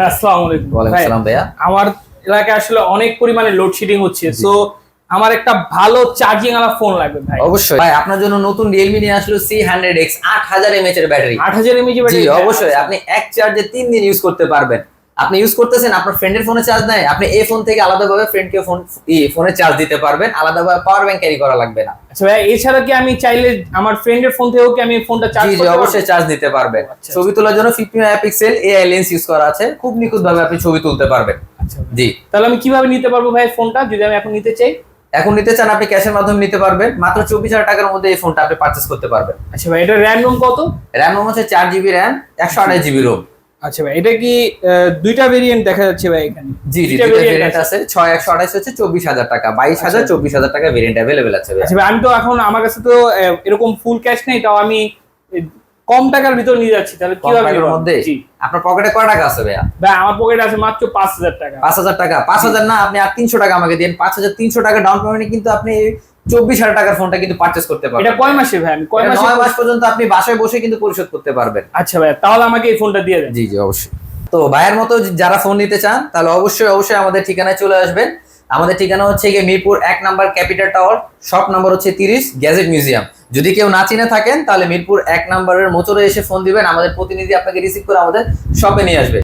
আসসালামু আলাইকুম। ওয়ালাইকুম আসসালাম ভাইয়া। আমার এলাকায় আসলে অনেক পরিমাণে লোডশেডিং হচ্ছে, সো আমার একটা ভালো চার্জিং আলা ফোন লাগবে ভাই। অবশ্যই ভাই, আপনার জন্য নতুন Realme নিয়ে আসলো C100X 8000 mAh এর ব্যাটারি। 8000 mAh জি ব্যাটারি? অবশ্যই, আপনি এক চার্জে 3 দিন ইউজ করতে পারবেন। আপনি ইউজ করতেছেন, আপনার ফ্রেন্ডের ফোনে চার্জ নাই, আপনি এই ফোন থেকে আলাদাভাবে ফ্রেন্ডকে ফোনে চার্জ দিতে পারবেন, আলাদাভাবে পাওয়ার ব্যাংক ক্যারি করা লাগবে না। আচ্ছা ভাই, এছাড়া কি আমি চাইলে আমার ফ্রেন্ডের ফোন থেকেও কি আমি ফোনটা চার্জ জি করতে পারবো? অবশ্যই চার্জ দিতে পারবেন। আচ্ছা, ছবি তোলার জন্য 50 মেগাপিক্সেল AI লেন্স ইউজ করা আছে, খুব নিখুঁতভাবে আপনি ছবি তুলতে পারবেন। আচ্ছা ভাই। জি, তাহলে আমি কিভাবে নিতে পারবো ভাই ফোনটা, যদি আমি এখন নিতে চাই? এখন নিতে চান আপনি ক্যাশের মাধ্যমে নিতে পারবেন, মাত্র 24,000 টাকার মধ্যে এই ফোনটা আপনি পারচেজ করতে পারবেন। আচ্ছা ভাই, এটা র‍্যাম রোম কত? র‍্যাম রোম হচ্ছে 4GB র‍্যাম, 128GB রোম। আচ্ছা ভাই, এটা কি দুইটা ভেরিয়েন্ট দেখা যাচ্ছে ভাই এখানে? জি জি, দুটো ভেরিয়েন্ট আছে। 6128 হচ্ছে 24,000 টাকা, 22,000 24,000 টাকা ভেরিয়েন্ট अवेलेबल আছে ভাই। আচ্ছা ভাই, আমি তো এখন আমার কাছে তো এরকম ফুল ক্যাশ নেই, তাও আমি কম টাকার ভিতর নিয়ে যাচ্ছি, তাহলে কিভাবে টাকার মধ্যে জি আপনার পকেটে কয় টাকা আছে ভাইয়া? ভাই, আমার পকেটে আছে মাত্র 5000 টাকা। 5,000 টাকা? 5,000 না, আপনি আর 300 টাকা আমাকে দিন। 5,300 টাকা ডাউন পেমেন্টে কিন্তু আপনি 24,000 টাকার ফোনটা কিন্তু পারচেজ করতে পারবেন। এটা কয় মাসে ভাই? আমি কয় এটা মাসে? 9 মাস পর্যন্ত আপনি বাসায় বসে কিন্তু পরিশোধ করতে পারবেন। আচ্ছা ভাই, তাহলে আমাকে এই ফোনটা দিয়ে দেন। জি জি অবশ্যই। তো ভাইয়ের মতো যারা ফোন নিতে চান, তাহলে অবশ্যই অবশ্যই আমাদের ঠিকানায় চলে আসবেন। আমাদের ঠিকানা হচ্ছে গিয়ে Mirpur 1 number capital tower, shop number হচ্ছে 30, গ্যাজেট মিউজিয়াম। যদি কেউ না চিনে থাকেন, তাহলে মিরপুর 1 নাম্বারের মোচরে এসে ফোন দিবেন, আমাদের প্রতিনিধি আপনাকে রিসিভ করে আমাদের শপে নিয়ে আসবে।